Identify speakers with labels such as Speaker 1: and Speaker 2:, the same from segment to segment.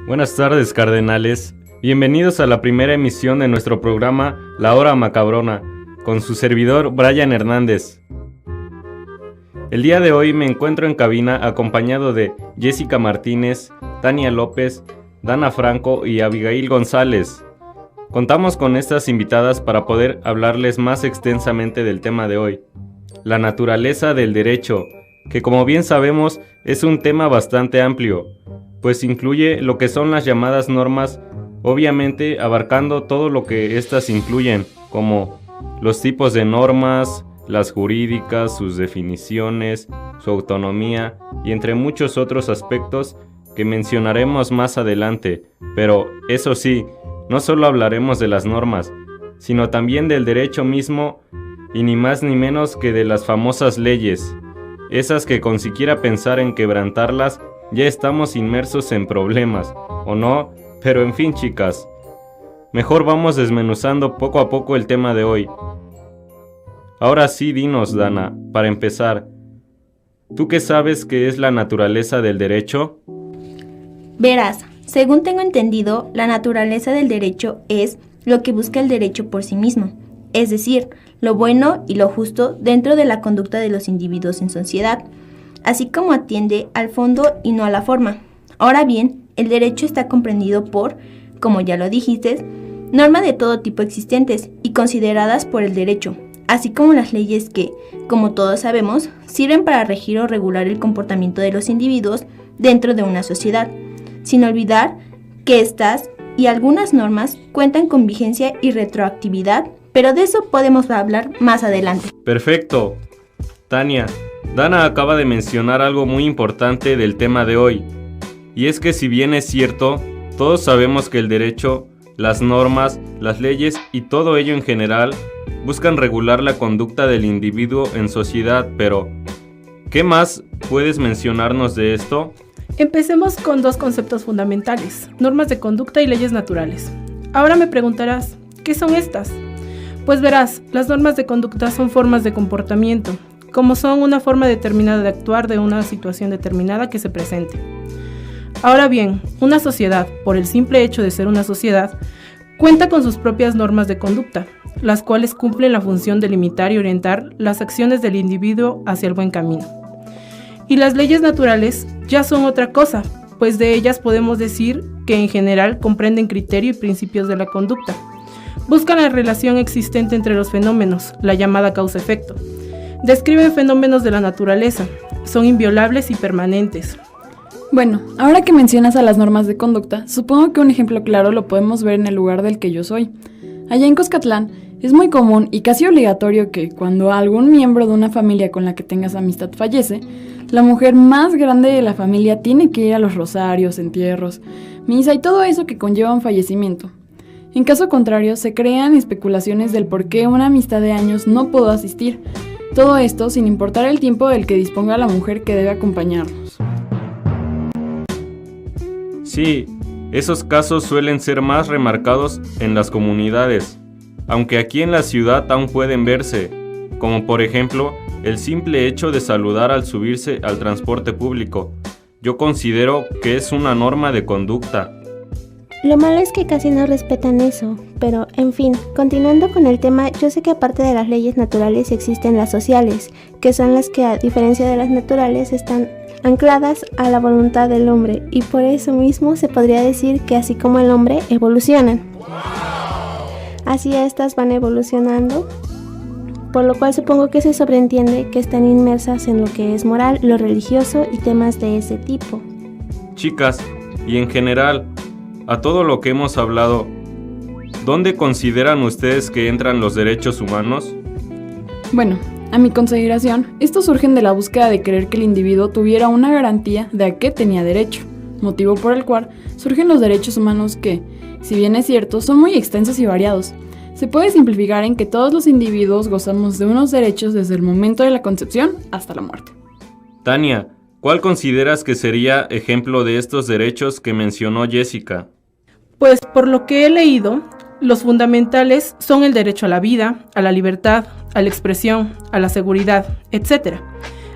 Speaker 1: Buenas tardes, cardenales. Bienvenidos a la primera emisión de nuestro programa La Hora Macabrona, con su servidor Brian Hernández. El día de hoy me encuentro en cabina acompañado de Jessica Martínez, Tania López, Dana Franco y Abigail González. Contamos con estas invitadas para poder hablarles más extensamente del tema de hoy, la naturaleza del derecho, que como bien sabemos es un tema bastante amplio, pues incluye lo que son las llamadas normas, obviamente abarcando todo lo que éstas incluyen, como los tipos de normas, las jurídicas, sus definiciones, su autonomía y entre muchos otros aspectos que mencionaremos más adelante. Pero eso sí, no solo hablaremos de las normas, sino también del derecho mismo y ni más ni menos que de las famosas leyes, esas que con siquiera pensar en quebrantarlas ya estamos inmersos en problemas, ¿o no? Pero en fin, chicas, mejor vamos desmenuzando poco a poco el tema de hoy. Ahora sí, dinos, Dana, para empezar, ¿tú qué sabes que es la naturaleza del derecho?
Speaker 2: Verás, según tengo entendido, la naturaleza del derecho es lo que busca el derecho por sí mismo, es decir, lo bueno y lo justo dentro de la conducta de los individuos en sociedad, así como atiende al fondo y no a la forma. Ahora bien, el derecho está comprendido por, como ya lo dijiste, normas de todo tipo existentes y consideradas por el derecho, así como las leyes que, como todos sabemos, sirven para regir o regular el comportamiento de los individuos dentro de una sociedad, sin olvidar que estas y algunas normas cuentan con vigencia y retroactividad, pero de eso podemos hablar más adelante.
Speaker 1: Perfecto. Tania, Dana acaba de mencionar algo muy importante del tema de hoy, y es que si bien es cierto, todos sabemos que el derecho, las normas, las leyes y todo ello en general buscan regular la conducta del individuo en sociedad, pero ¿qué más puedes mencionarnos de esto?
Speaker 3: Empecemos con dos conceptos fundamentales, normas de conducta y leyes naturales. Ahora me preguntarás, ¿qué son estas? Pues verás, las normas de conducta son formas de comportamiento, como son una forma determinada de actuar de una situación determinada que se presente. Ahora bien, una sociedad, por el simple hecho de ser una sociedad, cuenta con sus propias normas de conducta, las cuales cumplen la función de limitar y orientar las acciones del individuo hacia el buen camino. Y las leyes naturales ya son otra cosa, pues de ellas podemos decir que en general comprenden criterios y principios de la conducta. Buscan la relación existente entre los fenómenos, la llamada causa-efecto. Describen fenómenos de la naturaleza, son inviolables y permanentes.
Speaker 4: Bueno, ahora que mencionas a las normas de conducta, supongo que un ejemplo claro lo podemos ver en el lugar del que yo soy. Allá en Cuscatlán, es muy común y casi obligatorio que cuando algún miembro de una familia con la que tengas amistad fallece, la mujer más grande de la familia tiene que ir a los rosarios, entierros, misa y todo eso que conlleva un fallecimiento. En caso contrario, se crean especulaciones del por qué una amistad de años no pudo asistir. Todo esto sin importar el tiempo del que disponga la mujer que debe acompañarnos.
Speaker 1: Sí, esos casos suelen ser más remarcados en las comunidades, aunque aquí en la ciudad aún pueden verse, como por ejemplo el simple hecho de saludar al subirse al transporte público. Yo considero que es una norma de conducta.
Speaker 5: Lo malo es que casi no respetan eso, pero en fin, continuando con el tema, yo sé que aparte de las leyes naturales existen las sociales, que son las que a diferencia de las naturales están ancladas a la voluntad del hombre, y por eso mismo se podría decir que así como el hombre evolucionan. Así estas van evolucionando, por lo cual supongo que se sobreentiende que están inmersas en lo que es moral, lo religioso y temas de ese tipo.
Speaker 1: Chicas, y en general, a todo lo que hemos hablado, ¿dónde consideran ustedes que entran los derechos humanos?
Speaker 4: Bueno, a mi consideración, estos surgen de la búsqueda de creer que el individuo tuviera una garantía de a qué tenía derecho, motivo por el cual surgen los derechos humanos que, si bien es cierto, son muy extensos y variados. Se puede simplificar en que todos los individuos gozamos de unos derechos desde el momento de la concepción hasta la muerte.
Speaker 1: Tania, ¿cuál consideras que sería ejemplo de estos derechos que mencionó Jessica?
Speaker 3: Pues por lo que he leído, los fundamentales son el derecho a la vida, a la libertad, a la expresión, a la seguridad, etc.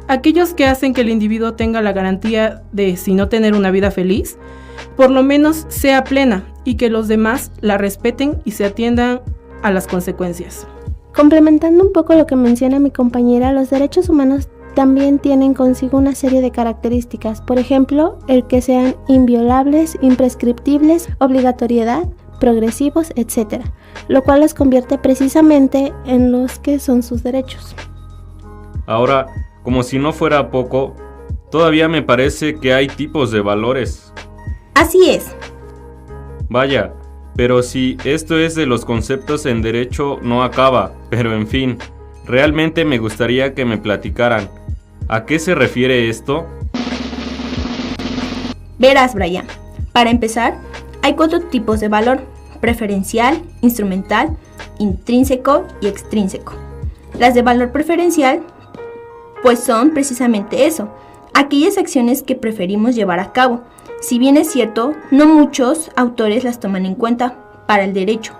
Speaker 3: Aquellos que hacen que el individuo tenga la garantía de, si no tener una vida feliz, por lo menos sea plena y que los demás la respeten y se atiendan a las consecuencias.
Speaker 5: Complementando un poco lo que menciona mi compañera, los derechos humanos también tienen consigo una serie de características, por ejemplo, el que sean inviolables, imprescriptibles, obligatoriedad, progresivos, etc., lo cual los convierte precisamente en los que son sus derechos.
Speaker 1: Ahora, como si no fuera poco, todavía me parece que hay tipos de valores.
Speaker 2: Así es.
Speaker 1: Vaya, pero si esto es de los conceptos en derecho no acaba, pero en fin, realmente me gustaría que me platicaran. ¿A qué se refiere esto?
Speaker 2: Verás, Brian, para empezar, hay 4 tipos de valor: preferencial, instrumental, intrínseco y extrínseco. Las de valor preferencial, pues son precisamente eso, aquellas acciones que preferimos llevar a cabo. Si bien es cierto, no muchos autores las toman en cuenta para el derecho,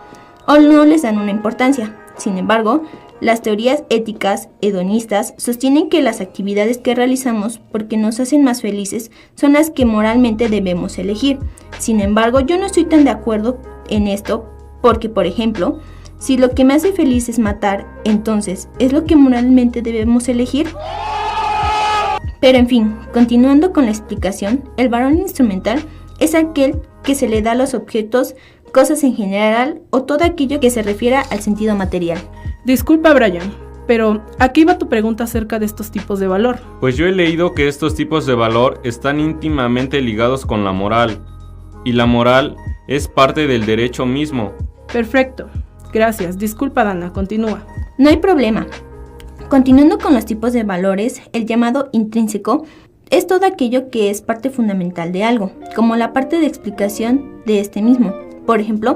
Speaker 2: o no les dan una importancia. Sin embargo, las teorías éticas hedonistas sostienen que las actividades que realizamos porque nos hacen más felices son las que moralmente debemos elegir. Sin embargo, yo no estoy tan de acuerdo en esto porque, por ejemplo, si lo que me hace feliz es matar, entonces, ¿es lo que moralmente debemos elegir? Pero en fin, continuando con la explicación, el valor instrumental es aquel que se le da a los objetos, cosas en general o todo aquello que se refiera al sentido material.
Speaker 3: Disculpa, Brian, pero aquí va tu pregunta acerca de estos tipos de valor.
Speaker 1: Pues yo he leído que estos tipos de valor están íntimamente ligados con la moral, y la moral es parte del derecho mismo.
Speaker 3: Perfecto, gracias. Disculpa, Dana, continúa.
Speaker 2: No hay problema. Continuando con los tipos de valores, el llamado intrínseco es todo aquello que es parte fundamental de algo, como la parte de explicación de este mismo. Por ejemplo,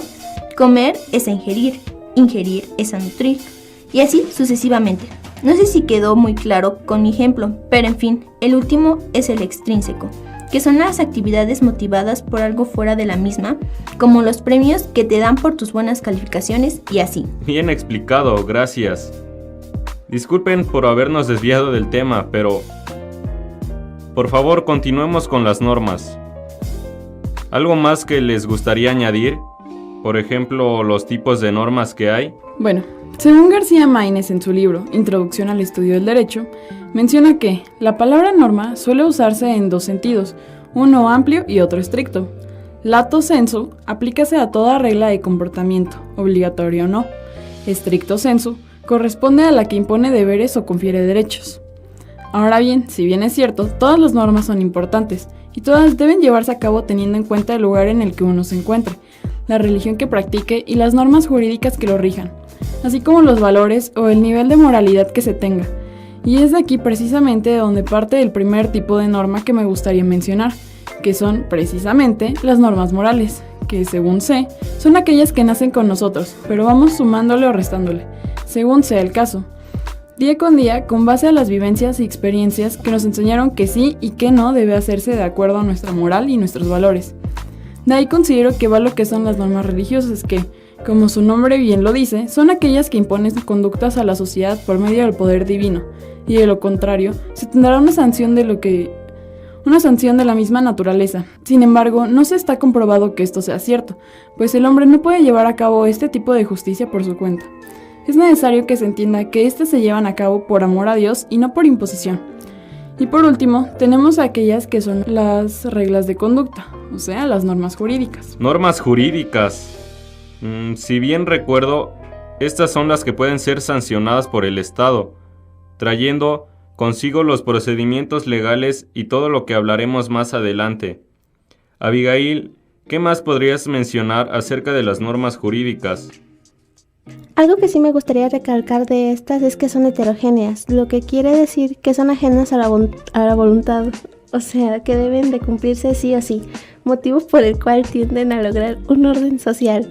Speaker 2: comer es a ingerir, ingerir es a nutrir, y así sucesivamente. No sé si quedó muy claro con mi ejemplo, pero en fin, el último es el extrínseco, que son las actividades motivadas por algo fuera de la misma, como los premios que te dan por tus buenas calificaciones y así.
Speaker 1: Bien explicado, gracias. Disculpen por habernos desviado del tema, pero por favor continuemos con las normas. ¿Algo más que les gustaría añadir? Por ejemplo, los tipos de normas que hay.
Speaker 4: Bueno, según García Maínez en su libro Introducción al Estudio del Derecho, menciona que la palabra norma suele usarse en 2 sentidos, uno amplio y otro estricto. Lato sensu, aplícase a toda regla de comportamiento, obligatorio o no. Stricto sensu, corresponde a la que impone deberes o confiere derechos. Ahora bien, si bien es cierto, todas las normas son importantes y todas deben llevarse a cabo teniendo en cuenta el lugar en el que uno se encuentre, la religión que practique y las normas jurídicas que lo rijan, así como los valores o el nivel de moralidad que se tenga. Y es de aquí precisamente de donde parte el primer tipo de norma que me gustaría mencionar, que son precisamente las normas morales, que según sé, son aquellas que nacen con nosotros, pero vamos sumándole o restándole, según sea el caso, día con día, con base a las vivencias y experiencias que nos enseñaron que sí y que no debe hacerse de acuerdo a nuestra moral y nuestros valores. De ahí considero que va lo que son las normas religiosas, que, como su nombre bien lo dice, son aquellas que imponen conductas a la sociedad por medio del poder divino, y de lo contrario, se tendrá una sanción de la misma naturaleza. Sin embargo, no se está comprobado que esto sea cierto, pues el hombre no puede llevar a cabo este tipo de justicia por su cuenta. Es necesario que se entienda que éstas se llevan a cabo por amor a Dios y no por imposición. Y por último, tenemos aquellas que son las reglas de conducta, o sea, las normas jurídicas.
Speaker 1: Normas jurídicas. Si bien recuerdo, estas son las que pueden ser sancionadas por el Estado, trayendo consigo los procedimientos legales y todo lo que hablaremos más adelante. Abigail, ¿qué más podrías mencionar acerca de las normas jurídicas?
Speaker 5: Algo que sí me gustaría recalcar de estas es que son heterogéneas, lo que quiere decir que son ajenas a la voluntad, o sea, que deben de cumplirse sí o sí, motivo por el cual tienden a lograr un orden social,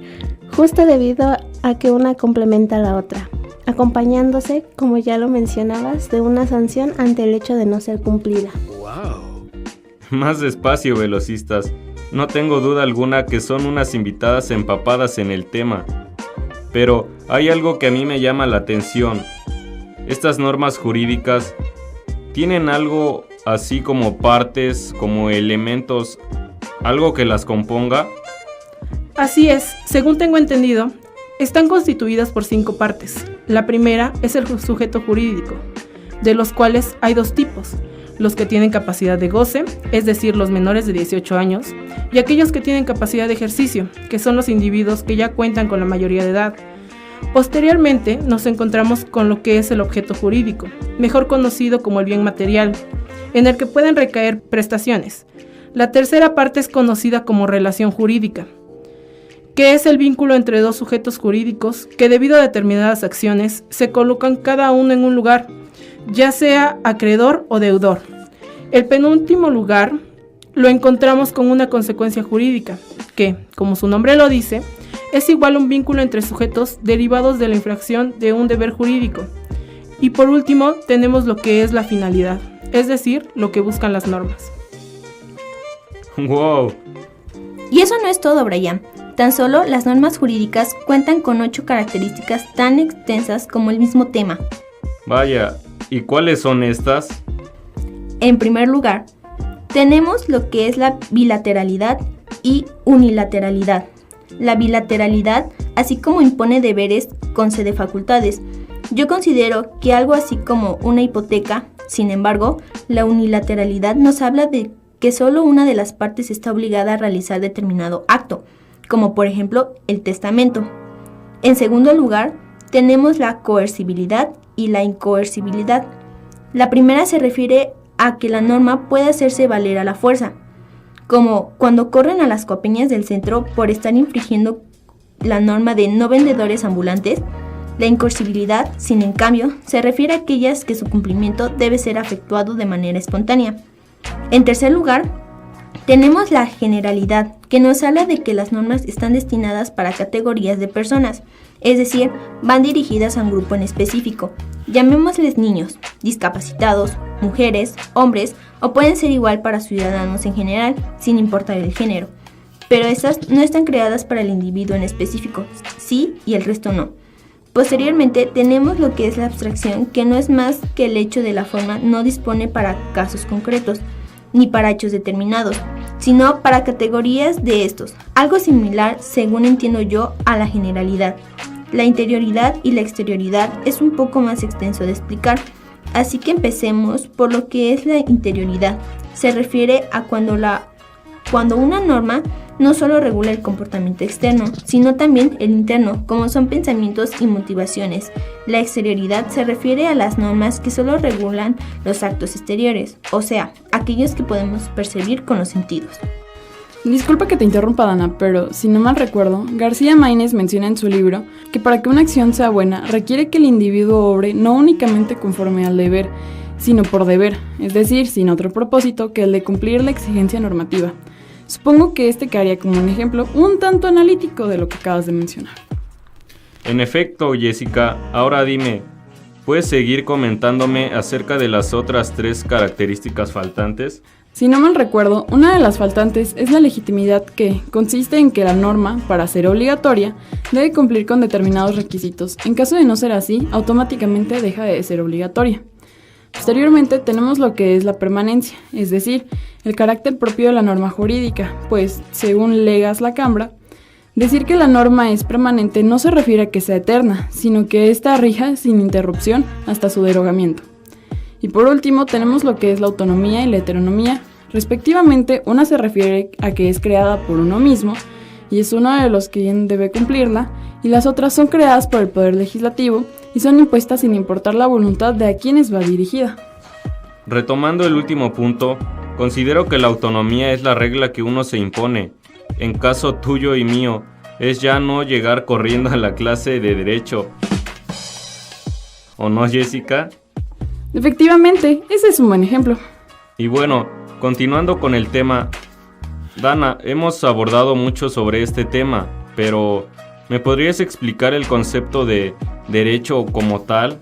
Speaker 5: justo debido a que una complementa a la otra, acompañándose, como ya lo mencionabas, de una sanción ante el hecho de no ser cumplida.
Speaker 1: ¡Wow! Más despacio, velocistas. No tengo duda alguna que son unas invitadas empapadas en el tema. Pero hay algo que a mí me llama la atención. Estas normas jurídicas tienen algo así como partes, como elementos ¿Algo que las componga?
Speaker 3: Así es, según tengo entendido, están constituidas por 5 partes. La primera es el sujeto jurídico, de los cuales hay 2 tipos: los que tienen capacidad de goce, es decir, los menores de 18 años, y aquellos que tienen capacidad de ejercicio, que son los individuos que ya cuentan con la mayoría de edad. Posteriormente nos encontramos con lo que es el objeto jurídico, mejor conocido como el bien material, en el que pueden recaer prestaciones. La tercera parte es conocida como relación jurídica, que es el vínculo entre 2 sujetos jurídicos que debido a determinadas acciones se colocan cada uno en un lugar, ya sea acreedor o deudor. El penúltimo lugar lo encontramos con una consecuencia jurídica, que, como su nombre lo dice, es igual a un vínculo entre sujetos derivados de la infracción de un deber jurídico. Y por último tenemos lo que es la finalidad, es decir, lo que buscan las normas.
Speaker 1: ¡Wow!
Speaker 2: Y eso no es todo, Brian. Tan solo las normas jurídicas cuentan con 8 características tan extensas como el mismo tema.
Speaker 1: Vaya, ¿y cuáles son estas?
Speaker 2: En primer lugar, tenemos lo que es la bilateralidad y unilateralidad. La bilateralidad, así como impone deberes, concede facultades. Yo considero que algo así como una hipoteca. Sin embargo, la unilateralidad nos habla de que solo una de las partes está obligada a realizar determinado acto, como por ejemplo el testamento. En segundo lugar, tenemos la coercibilidad y la incoercibilidad. La primera se refiere a que la norma puede hacerse valer a la fuerza, como cuando corren a las copeñas del centro por estar infringiendo la norma de no vendedores ambulantes. La incoercibilidad, sin en cambio, se refiere a aquellas que su cumplimiento debe ser efectuado de manera espontánea. En tercer lugar, tenemos la generalidad, que nos habla de que las normas están destinadas para categorías de personas, es decir, van dirigidas a un grupo en específico. Llamémosles niños, discapacitados, mujeres, hombres, o pueden ser igual para ciudadanos en general, sin importar el género. Pero estas no están creadas para el individuo en específico, sí y el resto no. Posteriormente tenemos lo que es la abstracción, que no es más que el hecho de la forma no dispone para casos concretos, ni para hechos determinados, sino para categorías de estos, algo similar, según entiendo yo, a la generalidad. La interioridad y la exterioridad es un poco más extenso de explicar, así que empecemos por lo que es la interioridad. Se refiere a cuando una norma no solo regula el comportamiento externo, sino también el interno, como son pensamientos y motivaciones. La exterioridad se refiere a las normas que solo regulan los actos exteriores, o sea, aquellos que podemos percibir con los sentidos.
Speaker 4: Disculpa que te interrumpa, Dana, pero si no mal recuerdo, García Maínez menciona en su libro que para que una acción sea buena requiere que el individuo obre no únicamente conforme al deber, sino por deber, es decir, sin otro propósito que el de cumplir la exigencia normativa. Supongo que este quedaría como un ejemplo un tanto analítico de lo que acabas de mencionar.
Speaker 1: En efecto, Jessica, ahora dime, ¿puedes seguir comentándome acerca de las otras 3 características faltantes?
Speaker 4: Si no mal recuerdo, una de las faltantes es la legitimidad, que consiste en que la norma, para ser obligatoria, debe cumplir con determinados requisitos. En caso de no ser así, automáticamente deja de ser obligatoria. Posteriormente tenemos lo que es la permanencia, es decir, el carácter propio de la norma jurídica, pues, según Legas Lacambra, decir que la norma es permanente no se refiere a que sea eterna, sino que ésta rija sin interrupción hasta su derogamiento. Y por último tenemos lo que es la autonomía y la heteronomía. Respectivamente, una se refiere a que es creada por uno mismo y es uno de los que debe cumplirla, y las otras son creadas por el Poder Legislativo y son impuestas sin importar la voluntad de a quienes va dirigida.
Speaker 1: Retomando el último punto, considero que la autonomía es la regla que uno se impone. En caso tuyo y mío, es ya no llegar corriendo a la clase de Derecho. ¿O no, Jessica?
Speaker 4: Efectivamente, ese es un buen ejemplo.
Speaker 1: Y bueno, continuando con el tema, Dana, hemos abordado mucho sobre este tema, pero ¿me podrías explicar el concepto de derecho como tal?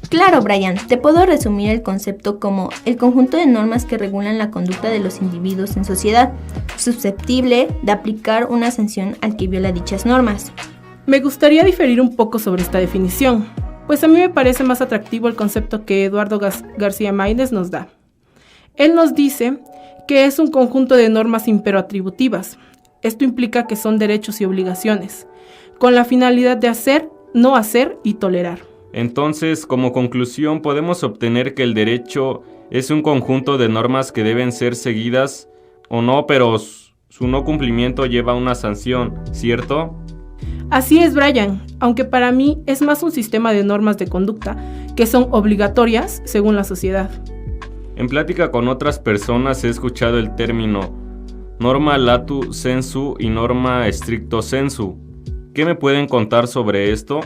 Speaker 2: Claro, Brian, te puedo resumir el concepto como el conjunto de normas que regulan la conducta de los individuos en sociedad, susceptible de aplicar una sanción al que viola dichas normas.
Speaker 3: Me gustaría diferir un poco sobre esta definición, pues a mí me parece más atractivo el concepto que Eduardo García Maínez nos da. Él nos dice que es un conjunto de normas imperoatributivas. Esto implica que son derechos y obligaciones, con la finalidad de hacer, no hacer y tolerar.
Speaker 1: Entonces, como conclusión, podemos obtener que el derecho es un conjunto de normas que deben ser seguidas o no, pero su no cumplimiento lleva una sanción, ¿cierto?
Speaker 3: Así es, Brian, aunque para mí es más un sistema de normas de conducta que son obligatorias según la sociedad.
Speaker 1: En plática con otras personas he escuchado el término norma latu sensu y norma stricto sensu. ¿Qué me pueden contar sobre esto?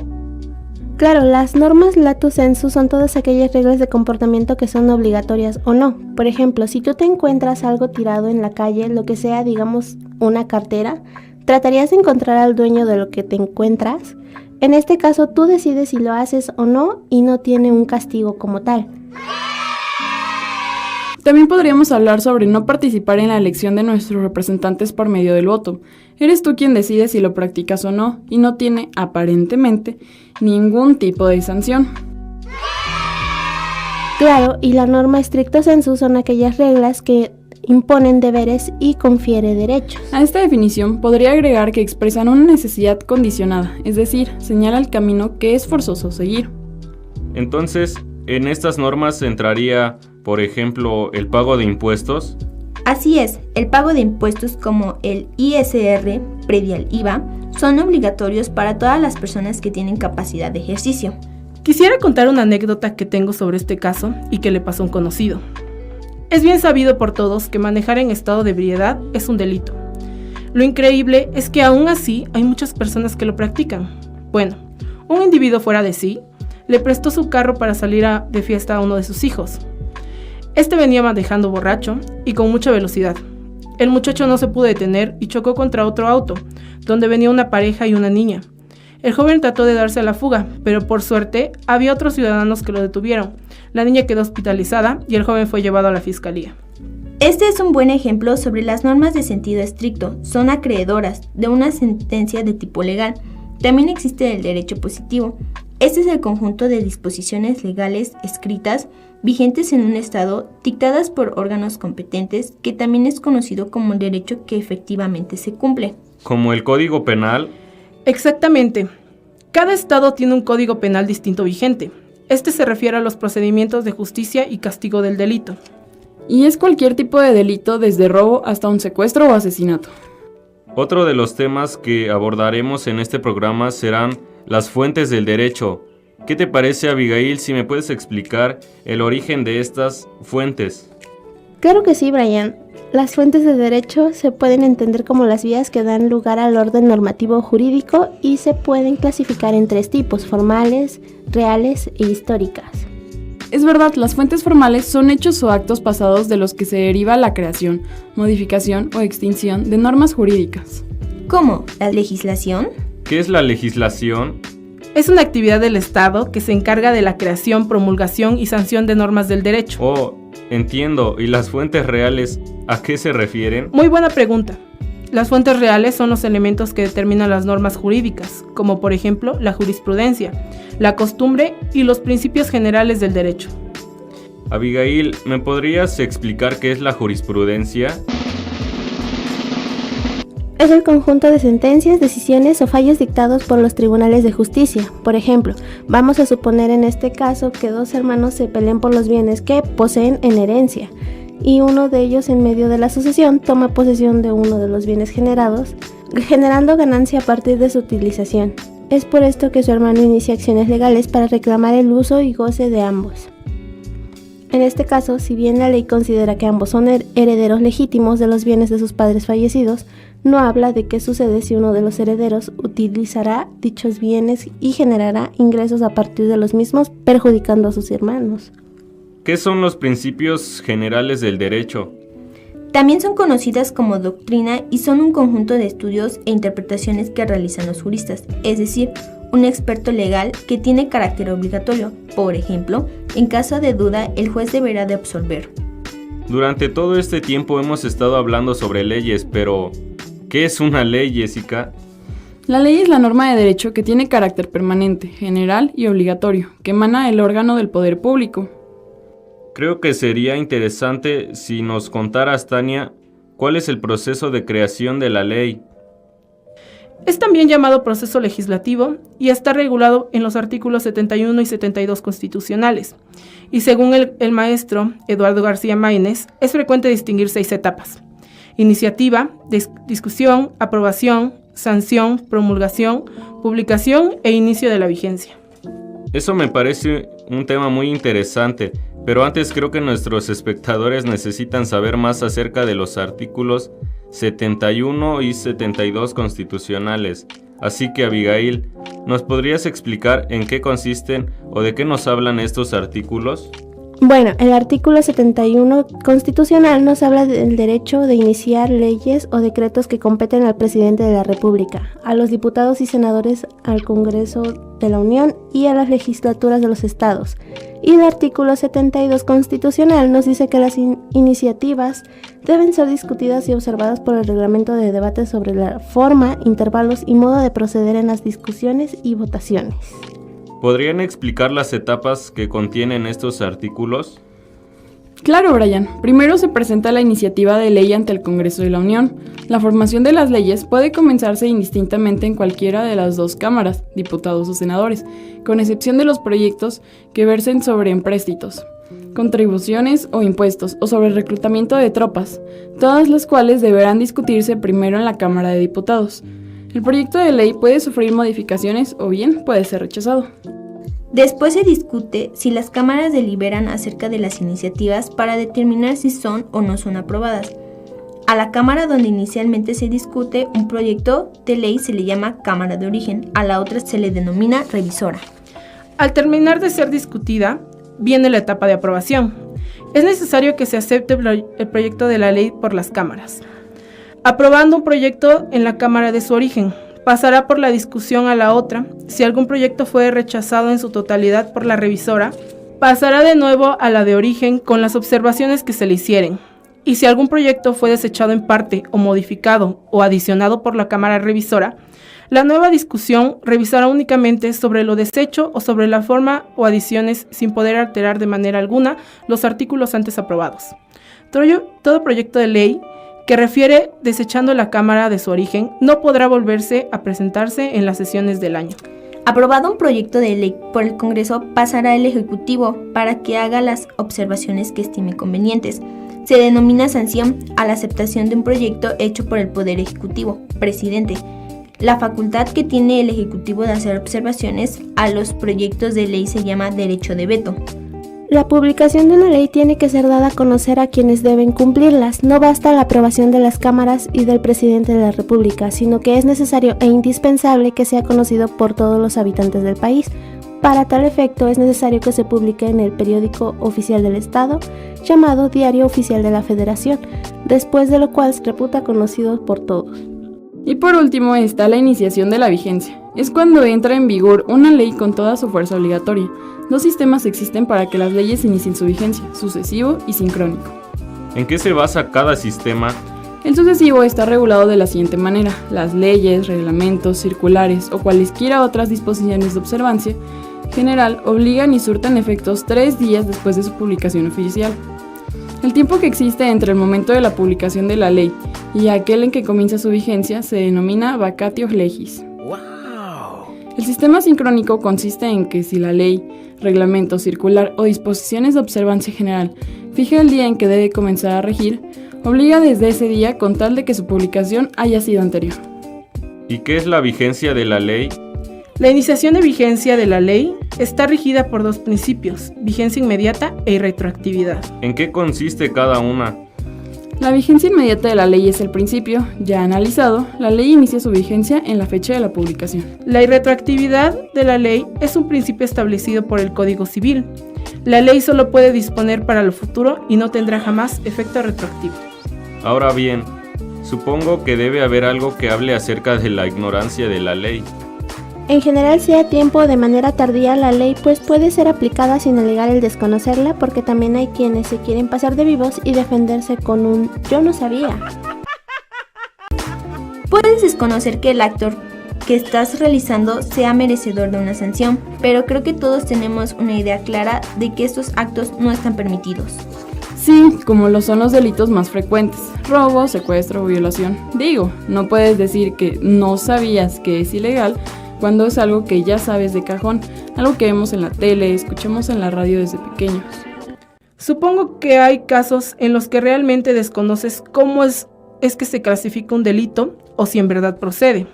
Speaker 5: Claro, las normas latu sensu son todas aquellas reglas de comportamiento que son obligatorias o no. Por ejemplo, si tú te encuentras algo tirado en la calle, lo que sea, digamos, una cartera, ¿tratarías de encontrar al dueño de lo que te encuentras? En este caso, tú decides si lo haces o no y no tiene un castigo como tal.
Speaker 4: También podríamos hablar sobre no participar en la elección de nuestros representantes por medio del voto. Eres tú quien decide si lo practicas o no, y no tiene, aparentemente, ningún tipo de sanción.
Speaker 5: Claro, y la norma stricto sensu son aquellas reglas que imponen deberes y confiere derechos.
Speaker 4: A esta definición podría agregar que expresan una necesidad condicionada, es decir, señala el camino que es forzoso seguir.
Speaker 1: Entonces, en estas normas entraría, por ejemplo, el pago de impuestos.
Speaker 2: Así es, el pago de impuestos como el ISR, predial IVA, son obligatorios para todas las personas que tienen capacidad de ejercicio.
Speaker 3: Quisiera contar una anécdota que tengo sobre este caso y que le pasó a un conocido. Es bien sabido por todos que manejar en estado de ebriedad es un delito. Lo increíble es que aún así hay muchas personas que lo practican. Bueno, un individuo fuera de sí le prestó su carro para salir de fiesta a uno de sus hijos. Este venía manejando borracho y con mucha velocidad. El muchacho no se pudo detener y chocó contra otro auto, donde venía una pareja y una niña. El joven trató de darse a la fuga, pero por suerte había otros ciudadanos que lo detuvieron. La niña quedó hospitalizada y el joven fue llevado a la fiscalía.
Speaker 2: Este es un buen ejemplo sobre las normas de sentido estricto, son acreedoras de una sentencia de tipo legal. También existe el derecho positivo. Este es el conjunto de disposiciones legales escritas vigentes en un estado, dictadas por órganos competentes, que también es conocido como el derecho que efectivamente se cumple.
Speaker 1: Como el Código Penal.
Speaker 3: Exactamente. Cada estado tiene un código penal distinto vigente. Este se refiere a los procedimientos de justicia y castigo del delito.
Speaker 4: Y es cualquier tipo de delito, desde robo hasta un secuestro o asesinato.
Speaker 1: Otro de los temas que abordaremos en este programa serán las fuentes del derecho. ¿Qué te parece, Abigail, si me puedes explicar el origen de estas fuentes?
Speaker 5: Claro que sí, Brian. Las fuentes de derecho se pueden entender como las vías que dan lugar al orden normativo jurídico y se pueden clasificar en 3 tipos: formales, reales e históricas.
Speaker 4: Es verdad, las fuentes formales son hechos o actos pasados de los que se deriva la creación, modificación o extinción de normas jurídicas.
Speaker 2: ¿Cómo? ¿La legislación?
Speaker 1: ¿Qué es la legislación?
Speaker 3: Es una actividad del Estado que se encarga de la creación, promulgación y sanción de normas del derecho.
Speaker 1: Oh, entiendo. ¿Y las fuentes reales a qué se refieren?
Speaker 3: Muy buena pregunta. Las fuentes reales son los elementos que determinan las normas jurídicas, como por ejemplo la jurisprudencia, la costumbre y los principios generales del derecho.
Speaker 1: Abigail, ¿me podrías explicar qué es la jurisprudencia?
Speaker 5: Es el conjunto de sentencias, decisiones o fallos dictados por los tribunales de justicia. Por ejemplo, vamos a suponer en este caso que 2 hermanos se peleen por los bienes que poseen en herencia, y uno de ellos, en medio de la sucesión, toma posesión de uno de los bienes generados, generando ganancia a partir de su utilización. Es por esto que su hermano inicia acciones legales para reclamar el uso y goce de ambos. En este caso, si bien la ley considera que ambos son herederos legítimos de los bienes de sus padres fallecidos, no habla de qué sucede si uno de los herederos utilizará dichos bienes y generará ingresos a partir de los mismos, perjudicando a sus hermanos.
Speaker 1: ¿Qué son los principios generales del derecho?
Speaker 2: También son conocidas como doctrina y son un conjunto de estudios e interpretaciones que realizan los juristas, es decir, un experto legal que tiene carácter obligatorio. Por ejemplo, en caso de duda, el juez deberá de absolver.
Speaker 1: Durante todo este tiempo hemos estado hablando sobre leyes, pero ¿qué es una ley, Jessica?
Speaker 4: La ley es la norma de derecho que tiene carácter permanente, general y obligatorio, que emana del órgano del poder público.
Speaker 1: Creo que sería interesante si nos contaras, Tania, cuál es el proceso de creación de la ley.
Speaker 3: Es también llamado proceso legislativo y está regulado en los artículos 71 y 72 constitucionales. Y según el maestro Eduardo García Maínez, es frecuente distinguir 6 etapas: iniciativa, discusión, aprobación, sanción, promulgación, publicación e inicio de la vigencia.
Speaker 1: Eso me parece un tema muy interesante, pero antes creo que nuestros espectadores necesitan saber más acerca de los artículos 71 y 72 constitucionales. Así que, Abigail, ¿nos podrías explicar en qué consisten o de qué nos hablan estos artículos?
Speaker 5: Bueno, el artículo 71 constitucional nos habla del derecho de iniciar leyes o decretos que competen al presidente de la República, a los diputados y senadores, al Congreso de la Unión y a las legislaturas de los estados. Y el artículo 72 constitucional nos dice que las iniciativas deben ser discutidas y observadas por el reglamento de debate sobre la forma, intervalos y modo de proceder en las discusiones y votaciones.
Speaker 1: ¿Podrían explicar las etapas que contienen estos artículos?
Speaker 4: Claro, Brian. Primero se presenta la iniciativa de ley ante el Congreso de la Unión. La formación de las leyes puede comenzarse indistintamente en cualquiera de las 2 cámaras, diputados o senadores, con excepción de los proyectos que versen sobre empréstitos, contribuciones o impuestos, o sobre el reclutamiento de tropas, todas las cuales deberán discutirse primero en la Cámara de Diputados. El proyecto de ley puede sufrir modificaciones o bien puede ser rechazado.
Speaker 2: Después se discute si las cámaras deliberan acerca de las iniciativas para determinar si son o no son aprobadas. A la cámara donde inicialmente se discute un proyecto de ley se le llama cámara de origen, a la otra se le denomina revisora.
Speaker 3: Al terminar de ser discutida, viene la etapa de aprobación. Es necesario que se acepte el proyecto de la ley por las cámaras. Aprobando un proyecto en la cámara de su origen, pasará por la discusión a la otra. Si algún proyecto fue rechazado en su totalidad por la revisora, pasará de nuevo a la de origen con las observaciones que se le hicieren. Y si algún proyecto fue desechado en parte o modificado o adicionado por la cámara revisora, la nueva discusión revisará únicamente sobre lo deshecho o sobre la forma o adiciones sin poder alterar de manera alguna los artículos antes aprobados. Todo proyecto de ley que refiere desechando la cámara de su origen no podrá volverse a presentarse en las sesiones del año.
Speaker 2: Aprobado un proyecto de ley por el Congreso, pasará al Ejecutivo para que haga las observaciones que estime convenientes. Se denomina sanción a la aceptación de un proyecto hecho por el Poder Ejecutivo, presidente. La facultad que tiene el Ejecutivo de hacer observaciones a los proyectos de ley se llama derecho de veto.
Speaker 5: La publicación de una ley tiene que ser dada a conocer a quienes deben cumplirlas. No basta la aprobación de las cámaras y del presidente de la República, sino que es necesario e indispensable que sea conocido por todos los habitantes del país. Para tal efecto es necesario que se publique en el periódico oficial del Estado, llamado Diario Oficial de la Federación, después de lo cual se reputa conocido por todos.
Speaker 4: Y por último está la iniciación de la vigencia. Es cuando entra en vigor una ley con toda su fuerza obligatoria. 2 sistemas existen para que las leyes inicien su vigencia: sucesivo y sincrónico.
Speaker 1: ¿En qué se basa cada sistema?
Speaker 4: El sucesivo está regulado de la siguiente manera: las leyes, reglamentos, circulares o cualesquiera otras disposiciones de observancia general obligan y surten efectos 3 días después de su publicación oficial. El tiempo que existe entre el momento de la publicación de la ley y aquel en que comienza su vigencia se denomina vacatio legis. El sistema sincrónico consiste en que si la ley, reglamento, circular o disposiciones de observancia general fija el día en que debe comenzar a regir, obliga desde ese día con tal de que su publicación haya sido anterior.
Speaker 1: ¿Y qué es la vigencia de la ley?
Speaker 3: La iniciación de vigencia de la ley está regida por 2 principios: vigencia inmediata e retroactividad.
Speaker 1: ¿En qué consiste cada una?
Speaker 4: La vigencia inmediata de la ley es el principio. Ya analizado, la ley inicia su vigencia en la fecha de la publicación.
Speaker 3: La irretroactividad de la ley es un principio establecido por el Código Civil. La ley solo puede disponer para lo futuro y no tendrá jamás efecto retroactivo.
Speaker 1: Ahora bien, supongo que debe haber algo que hable acerca de la ignorancia de la ley.
Speaker 5: En general, sea a tiempo o de manera tardía, la ley pues puede ser aplicada sin alegar el desconocerla, porque también hay quienes se quieren pasar de vivos y defenderse con un "yo no sabía".
Speaker 2: Puedes desconocer que el actor que estás realizando sea merecedor de una sanción, pero creo que todos tenemos una idea clara de que estos actos no están permitidos.
Speaker 4: Sí, como lo son los delitos más frecuentes, robo, secuestro o violación. Digo, no puedes decir que no sabías que es ilegal cuando es algo que ya sabes de cajón, algo que vemos en la tele, escuchamos en la radio desde pequeños.
Speaker 3: Supongo que hay casos en los que realmente desconoces cómo es que se clasifica un delito o si en verdad procede.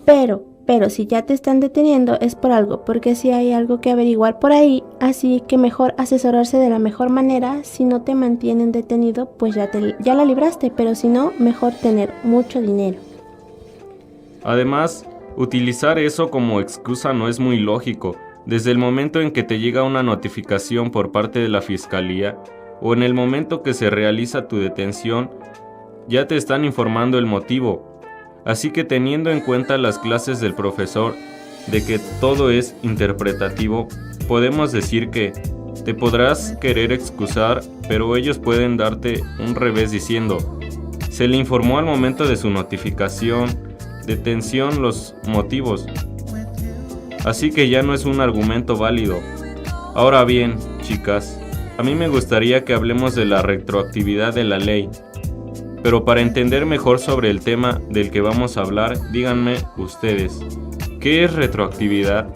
Speaker 5: Pero si ya te están deteniendo es por algo, porque si hay algo que averiguar por ahí, así que mejor asesorarse de la mejor manera. Si no te mantienen detenido, pues ya la libraste, pero si no, mejor tener mucho dinero.
Speaker 1: Además, utilizar eso como excusa no es muy lógico. Desde el momento en que te llega una notificación por parte de la fiscalía o en el momento que se realiza tu detención, ya te están informando el motivo. Así que teniendo en cuenta las clases del profesor de que todo es interpretativo, podemos decir que te podrás querer excusar, pero ellos pueden darte un revés diciendo: se le informó al momento de su notificación, detención, los motivos. Así que ya no es un argumento válido. Ahora bien, chicas, a mí me gustaría que hablemos de la retroactividad de la ley. Pero para entender mejor sobre el tema del que vamos a hablar, díganme ustedes, ¿qué es retroactividad?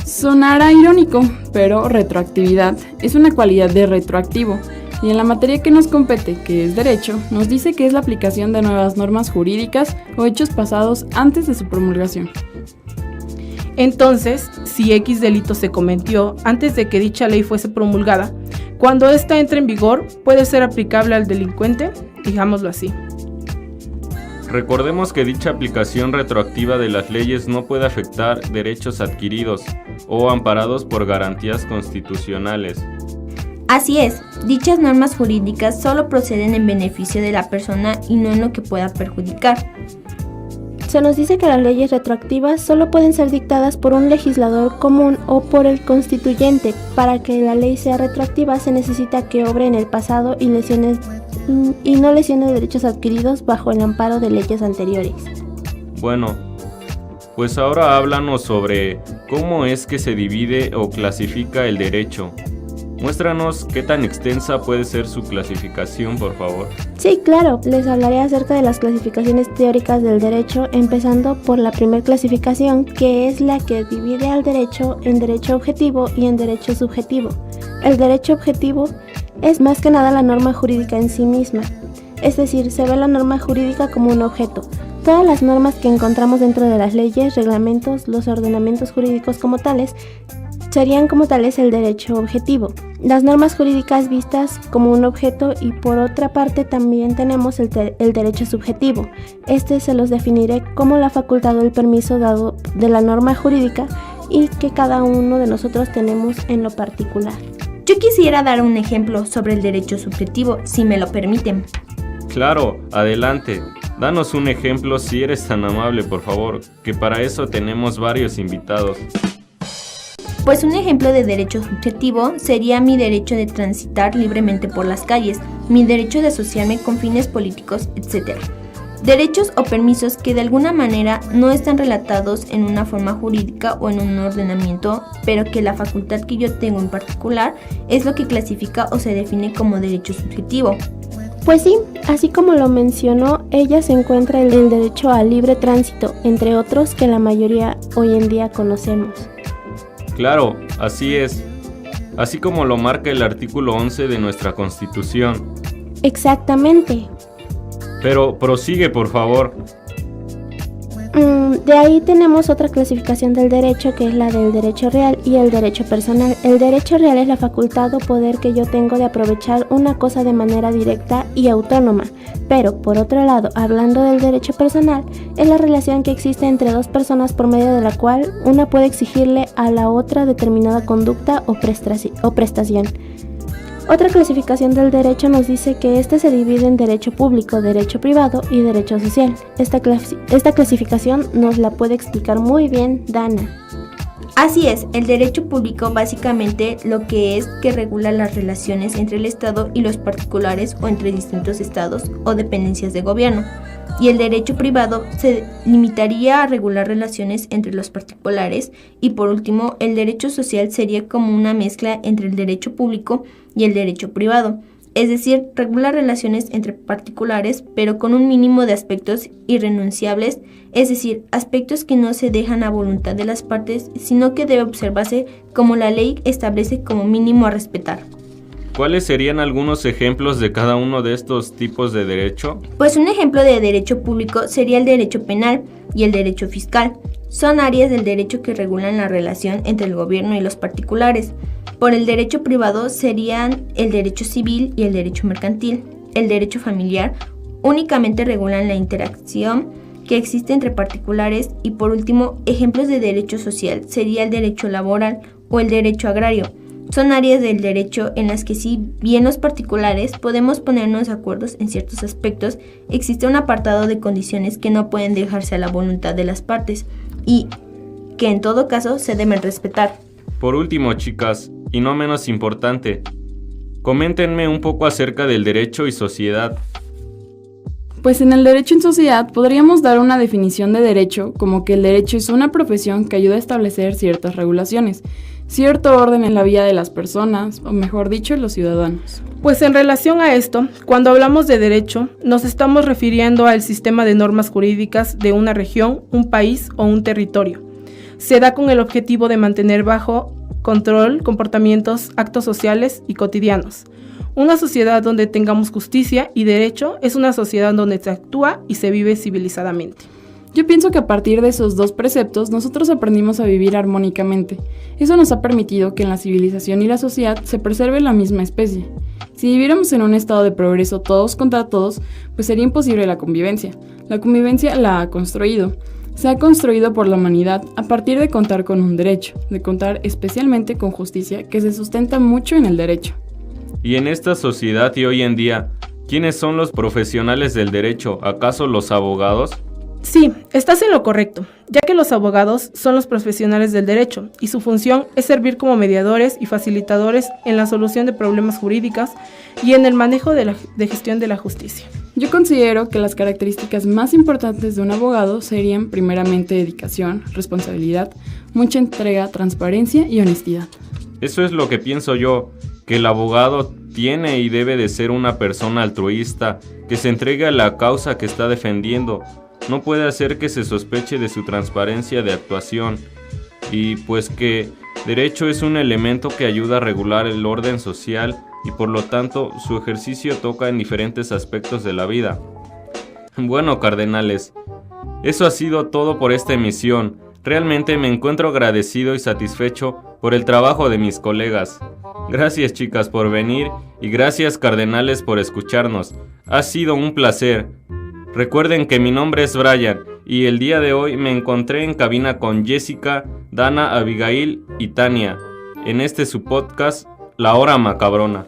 Speaker 4: Sonará irónico, pero retroactividad es una cualidad de retroactivo, y en la materia que nos compete, que es derecho, nos dice que es la aplicación de nuevas normas jurídicas o hechos pasados antes de su promulgación.
Speaker 3: Entonces, si X delito se cometió antes de que dicha ley fuese promulgada, cuando ésta entre en vigor, puede ser aplicable al delincuente, digámoslo así.
Speaker 1: Recordemos que dicha aplicación retroactiva de las leyes no puede afectar derechos adquiridos o amparados por garantías constitucionales.
Speaker 2: Así es, dichas normas jurídicas solo proceden en beneficio de la persona y no en lo que pueda perjudicar.
Speaker 5: Se nos dice que las leyes retroactivas solo pueden ser dictadas por un legislador común o por el constituyente. Para que la ley sea retroactiva se necesita que obre en el pasado y no lesione derechos adquiridos bajo el amparo de leyes anteriores.
Speaker 1: Bueno, pues ahora háblanos sobre cómo es que se divide o clasifica el derecho. Muéstranos qué tan extensa puede ser su clasificación, por favor.
Speaker 5: Sí, claro, les hablaré acerca de las clasificaciones teóricas del derecho, empezando por la primera clasificación, que es la que divide al derecho en derecho objetivo y en derecho subjetivo. El derecho objetivo es más que nada la norma jurídica en sí misma, es decir, se ve la norma jurídica como un objeto. Todas las normas que encontramos dentro de las leyes, reglamentos, los ordenamientos jurídicos como tales, serían como tales el derecho objetivo. Las normas jurídicas vistas como un objeto, y por otra parte también tenemos el derecho subjetivo. Este se los definiré como la facultad o el permiso dado de la norma jurídica y que cada uno de nosotros tenemos en lo particular.
Speaker 2: Yo quisiera dar un ejemplo sobre el derecho subjetivo, si me lo permiten.
Speaker 1: Claro, adelante. Danos un ejemplo si eres tan amable, por favor, que para eso tenemos varios invitados.
Speaker 2: Pues un ejemplo de derecho subjetivo sería mi derecho de transitar libremente por las calles, mi derecho de asociarme con fines políticos, etc. Derechos o permisos que de alguna manera no están relatados en una forma jurídica o en un ordenamiento, pero que la facultad que yo tengo en particular es lo que clasifica o se define como derecho subjetivo.
Speaker 5: Pues sí, así como lo mencionó, ella se encuentra el derecho al libre tránsito, entre otros que la mayoría hoy en día conocemos.
Speaker 1: Claro, así es. Así como lo marca el artículo 11 de nuestra Constitución.
Speaker 5: Exactamente.
Speaker 1: Pero prosigue, por favor.
Speaker 5: De ahí tenemos otra clasificación del derecho, que es la del derecho real y el derecho personal. El derecho real es la facultad o poder que yo tengo de aprovechar una cosa de manera directa y autónoma. Pero, por otro lado, hablando del derecho personal, es la relación que existe entre dos personas por medio de la cual una puede exigirle a la otra determinada conducta o prestación. Otra clasificación del derecho nos dice que este se divide en derecho público, derecho privado y derecho social. Esta clasificación nos la puede explicar muy bien Dana.
Speaker 2: Así es, el derecho público básicamente lo que es que regula las relaciones entre el Estado y los particulares o entre distintos estados o dependencias de gobierno. y el derecho privado se limitaría a regular relaciones entre los particulares, y por último, el derecho social sería como una mezcla entre el derecho público y el derecho privado, es decir, regula relaciones entre particulares, pero con un mínimo de aspectos irrenunciables, es decir, aspectos que no se dejan a voluntad de las partes, sino que debe observarse como la ley establece como mínimo a respetar.
Speaker 1: ¿Cuáles serían algunos ejemplos de cada uno de estos tipos de derecho?
Speaker 2: Pues un ejemplo de derecho público sería el derecho penal y el derecho fiscal. Son áreas del derecho que regulan la relación entre el gobierno y los particulares. Por el derecho privado serían el derecho civil y el derecho mercantil. El derecho familiar únicamente regulan la interacción que existe entre particulares, y por último, ejemplos de derecho social sería el derecho laboral o el derecho agrario. Son áreas del derecho en las que, si bien los particulares podemos ponernos de acuerdo en ciertos aspectos, existe un apartado de condiciones que no pueden dejarse a la voluntad de las partes y que en todo caso se deben respetar.
Speaker 1: Por último, chicas, y no menos importante, coméntenme un poco acerca del derecho y sociedad.
Speaker 4: Pues en el derecho en sociedad podríamos dar una definición de derecho como que el derecho es una profesión que ayuda a establecer ciertas regulaciones, cierto orden en la vida de las personas, o mejor dicho, los ciudadanos.
Speaker 3: Pues en relación a esto, cuando hablamos de derecho, nos estamos refiriendo al sistema de normas jurídicas de una región, un país o un territorio. Se da con el objetivo de mantener bajo control comportamientos, actos sociales y cotidianos. Una sociedad donde tengamos justicia y derecho es una sociedad donde se actúa y se vive civilizadamente.
Speaker 4: Yo pienso que a partir de esos dos preceptos nosotros aprendimos a vivir armónicamente. Eso nos ha permitido que en la civilización y la sociedad se preserve la misma especie. Si viviéramos en un estado de progreso todos contra todos, pues sería imposible la convivencia. La convivencia la ha construido. Se ha construido por la humanidad a partir de contar con un derecho, de contar especialmente con justicia, que se sustenta mucho en el derecho.
Speaker 1: Y en esta sociedad y hoy en día, ¿quiénes son los profesionales del derecho? ¿Acaso los abogados?
Speaker 3: Sí, estás en lo correcto, ya que los abogados son los profesionales del derecho y su función es servir como mediadores y facilitadores en la solución de problemas jurídicos y en el manejo de gestión de la justicia.
Speaker 4: Yo considero que las características más importantes de un abogado serían primeramente dedicación, responsabilidad, mucha entrega, transparencia y honestidad.
Speaker 1: Eso es lo que pienso yo, que el abogado tiene y debe de ser una persona altruista, que se entregue a la causa que está defendiendo. No puede hacer que se sospeche de su transparencia de actuación, y pues que derecho es un elemento que ayuda a regular el orden social y por lo tanto su ejercicio toca en diferentes aspectos de la vida. Bueno, cardenales, eso ha sido todo por esta emisión. Realmente me encuentro agradecido y satisfecho por el trabajo de mis colegas. Gracias, chicas, por venir, y gracias, cardenales, por escucharnos. Ha sido un placer. Recuerden que mi nombre es Brian y el día de hoy me encontré en cabina con Jessica, Dana, Abigail y Tania en su podcast La Hora Macabrona.